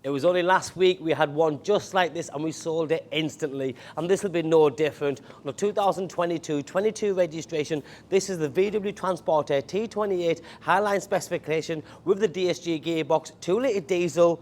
It was only last week we had one just like this and we sold it instantly. And this will be no different. On the 2022 22 registration, this is the VW Transporter T28 Highline specification with the DSG gearbox, 2-litre diesel,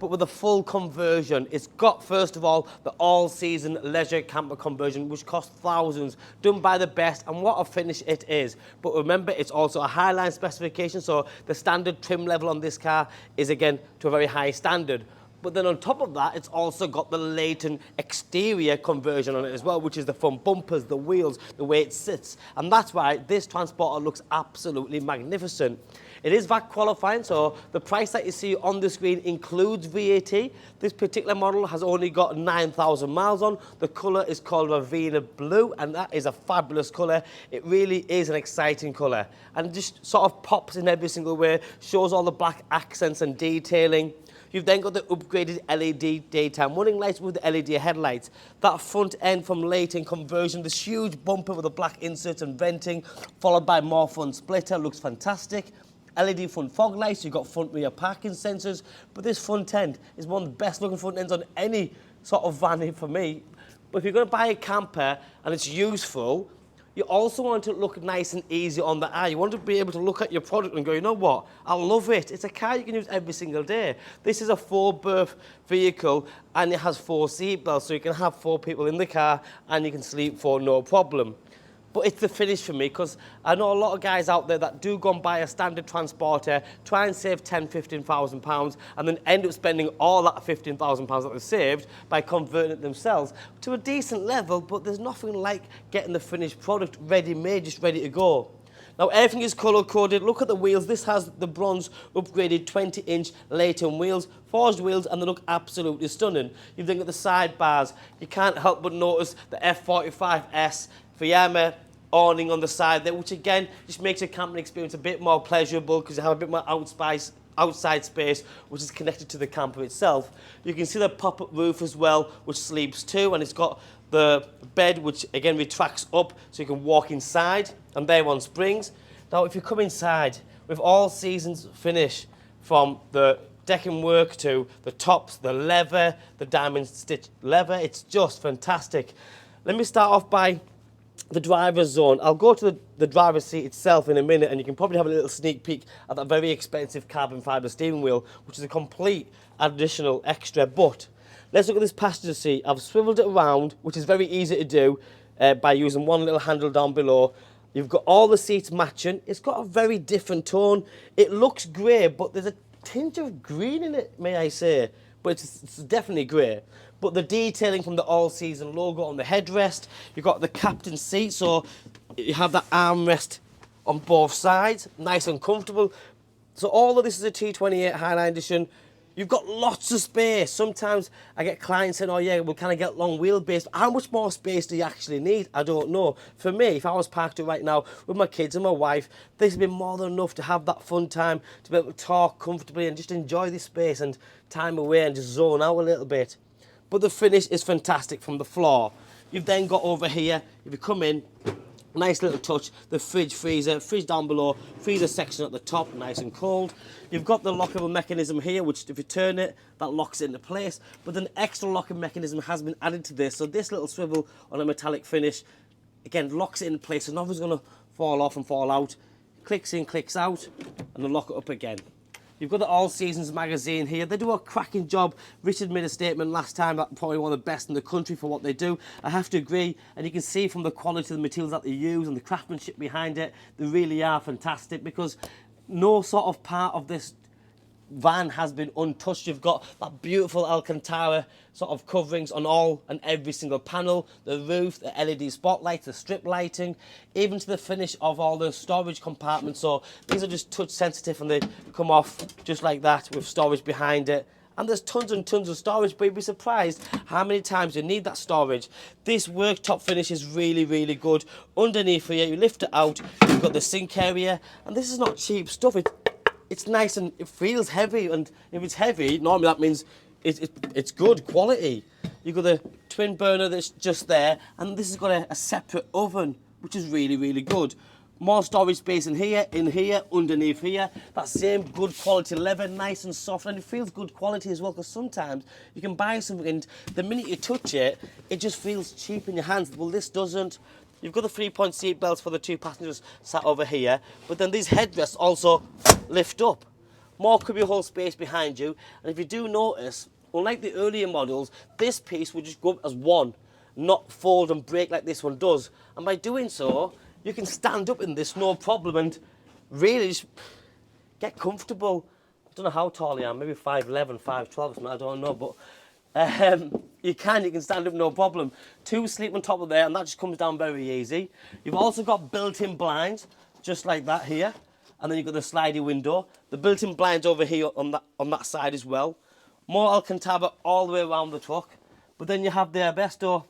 but with a full conversion. It's got, first of all, the all-season leisure camper conversion, which costs thousands, done by the best, and what a finish it is. But remember, it's also a Highline specification, so the standard trim level on this car is, again, to a very high standard. But then on top of that, it's also got the Leighton exterior conversion on it as well, which is the front bumpers, the wheels, the way it sits. And that's why this Transporter looks absolutely magnificent. It is VAT qualifying, so the price that you see on the screen includes VAT. This particular model has only got 9,000 miles on. The colour is called Ravenna blue, and that is a fabulous colour. It really is an exciting colour, and just sort of pops in every single way, shows all the black accents and detailing. You've then got the upgraded LED daytime running lights with the LED headlights. That front end from Leighton conversion, this huge bumper with the black inserts and venting, followed by more front splitter, looks fantastic. LED front fog lights, you've got front rear parking sensors, but this front end is one of the best looking front ends on any sort of van for me. But if you're going to buy a camper and it's useful, you also want it to look nice and easy on the eye. You want to be able to look at your product and go, you know what, I love it. It's a car you can use every single day. This is a 4-berth vehicle and it has 4 seat belts, so you can have 4 people in the car and you can sleep 4 no problem. But it's the finish for me, because I know a lot of guys out there that do go and buy a standard Transporter, try and save £10,000–15,000, and then end up spending all that £15,000 that they've saved by converting it themselves to a decent level, but there's nothing like getting the finished product ready-made, just ready to go. Now, everything is colour-coded. Look at the wheels. This has the bronze upgraded 20-inch Leighton wheels, forged wheels, and they look absolutely stunning. You've then got the sidebars. You can't help but notice the F45S Fiamma awning on the side there, which again just makes your camping experience a bit more pleasurable because you have a bit more outside space, which is connected to the camper itself. You can see the pop-up roof as well, which sleeps too, and it's got the bed, which again retracts up so you can walk inside, and they're on springs. Now, if you come inside, with all seasons finish, from the decking work to the tops, the leather, the diamond stitch leather, it's just fantastic. Let me start off by the driver's zone. I'll go to the driver's seat itself in a minute, and you can probably have a little sneak peek at that very expensive carbon fibre steering wheel, which is a complete additional extra. But let's look at this passenger seat. I've swiveled it around, which is very easy to do by using one little handle down below. You've got all the seats matching. It's got a very different tone. It looks grey, but there's a tinge of green in it, may I say. But it's definitely grey. But the detailing from the all-season logo on the headrest, you've got the captain's seat, so you have that armrest on both sides, nice and comfortable. So all of this is a T28 Highline edition. You've got lots of space. Sometimes I get clients saying, oh yeah, well, can I get long wheelbase? How much more space do you actually need? I don't know. For me, if I was parked right now with my kids and my wife, this would be more than enough to have that fun time, to be able to talk comfortably and just enjoy this space and time away and just zone out a little bit. But the finish is fantastic from the floor. You've then got over here, if you come in, nice little touch, the fridge down below, freezer section at the top, nice and cold. You've got the lockable mechanism here, which if you turn it, that locks it into place. But an extra locking mechanism has been added to this. So this little swivel on a metallic finish, again, locks it in place. So nothing's going to fall off and fall out. Clicks in, clicks out, and then lock it up again. You've got the All Seasons magazine here. They do a cracking job. Richard made a statement last time that probably one of the best in the country for what they do. I have to agree, and you can see from the quality of the materials that they use and the craftsmanship behind it, they really are fantastic, because no sort of part of this van has been untouched. You've got that beautiful Alcantara sort of coverings on all and every single panel, the roof, the LED spotlights, the strip lighting, even to the finish of all the storage compartments. So these are just touch sensitive and they come off just like that with storage behind it. And there's tons and tons of storage, but you'd be surprised how many times you need that storage. This worktop finish is really, really good. Underneath here, you lift it out, you've got the sink area, and this is not cheap stuff. It's nice and it feels heavy, and if it's heavy, normally that means it's good quality. You've got the twin burner that's just there, and this has got a separate oven, which is really, really good. More storage space in here, underneath here. That same good quality leather, nice and soft, and it feels good quality as well, because sometimes you can buy something and the minute you touch it, it just feels cheap in your hands. Well, this doesn't. You've got the 3-point seat belts for the 2 passengers sat over here, but then these headrests also lift up. More cubbyhole space behind you, and if you do notice, unlike the earlier models, this piece will just go up as one, not fold and break like this one does. And by doing so, you can stand up in this no problem and really just get comfortable. I don't know how tall I am, maybe 5'11", 5'12", I don't know, but you can stand up no problem. 2 sleep on top of there, and that just comes down very easy. You've also got built-in blinds, just like that here, and then you've got the slidey window. The built-in blinds over here on that side as well. More Alcantara all the way around the truck. But then you have the Abesto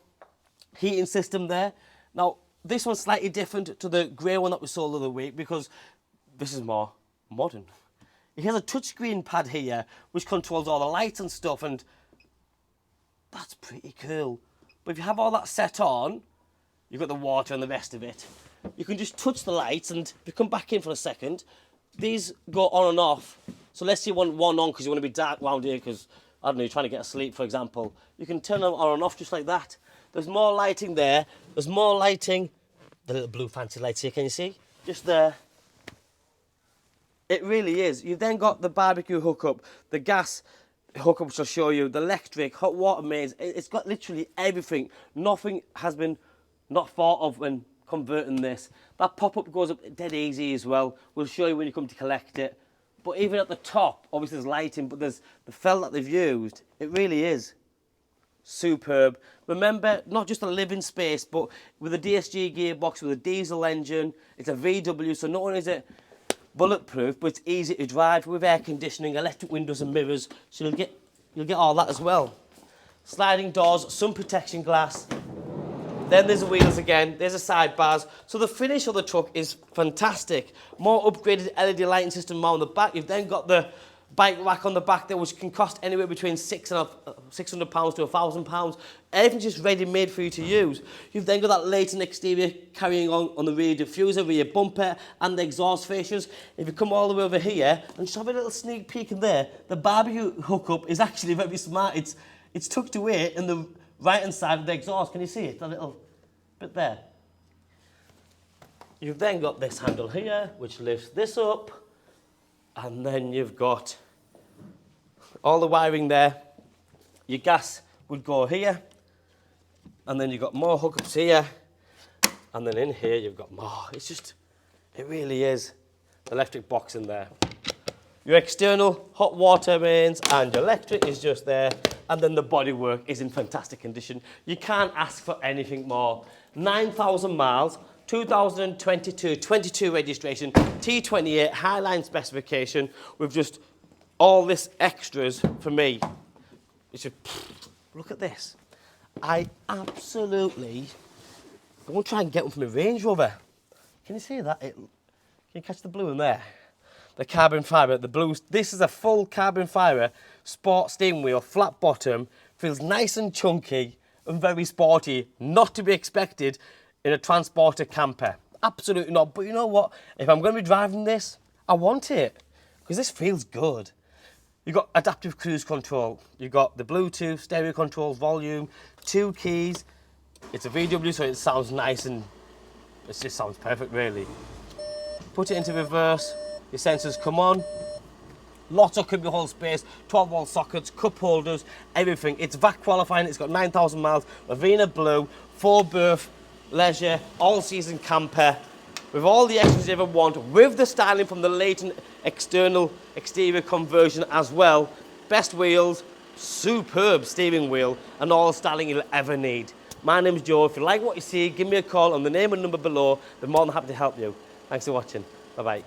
heating system there. Now, this one's slightly different to the grey one that we saw the other week, because this is more modern. It has a touchscreen pad here, which controls all the lights and stuff, and that's pretty cool. But if you have all that set on, you've got the water and the rest of it. You can just touch the lights, and if you come back in for a second, these go on and off. So let's say you want one on because you want to be dark round here because, I don't know, you're trying to get asleep, for example. You can turn them on and off just like that. There's more lighting there. There's more lighting. The little blue fancy lights here, can you see? Just there. It really is. You've then got the barbecue hookup, the gas hookup, which I'll show you, the electric, hot water mains. It's got literally everything. Nothing has been not thought of when converting this. That pop-up goes up dead easy as well. We'll show you when you come to collect it. But even at the top, obviously there's lighting, but there's the felt that they've used. It really is superb. Remember, not just a living space, but with a DSG gearbox, with a diesel engine. It's a VW, so not only is it bulletproof, but it's easy to drive with air conditioning, electric windows and mirrors. So you'll get all that as well. Sliding doors, sun protection glass. Then there's the wheels again, there's the sidebars. So the finish of the truck is fantastic. More upgraded LED lighting system on the back. You've then got the bike rack on the back there, which can cost anywhere between £600 to £1,000. Everything's just ready-made for you to use. You've then got that Leighton exterior carrying on the rear diffuser, rear bumper, and the exhaust fascias. If you come all the way over here, and just have a little sneak peek in there, the barbecue hookup is actually very smart. It's tucked away in the right-hand side of the exhaust. Can you see it? A little bit there. You've then got this handle here, which lifts this up, and then you've got all the wiring there. Your gas would go here, and then you've got more hookups here, and then in here you've got more. It really is the electric box in there. Your external hot water mains and your electric is just there, and then the bodywork is in fantastic condition. You can't ask for anything more. 9,000 miles, 2022, 22 registration, T28 Highline specification with just all this extras for me. It's just, look at this. I absolutely, I'm going to try and get one from a Range Rover. Can you see that? Can you catch the blue in there? The carbon fibre, the blue. This is a full carbon fibre sport steering wheel, flat bottom, feels nice and chunky and very sporty, not to be expected in a transporter camper. Absolutely not. But you know what? If I'm going to be driving this, I want it because this feels good. You've got adaptive cruise control. You've got the Bluetooth, stereo controls, volume, 2 keys. It's a VW, so it sounds nice and it just sounds perfect, really. Put it into reverse. Your sensors come on. Lots of cubbyhole space, 12-volt sockets, cup holders, everything. It's VAT qualifying. It's got 9,000 miles. Ravenna blue, 4-berth, leisure, all-season camper, with all the extras you ever want, with the styling from the Leighton exterior conversion as well. Best wheels, superb steering wheel, and all the styling you'll ever need. My name's Joe. If you like what you see, give me a call on the name and number below. They're more than happy to help you. Thanks for watching. Bye-bye.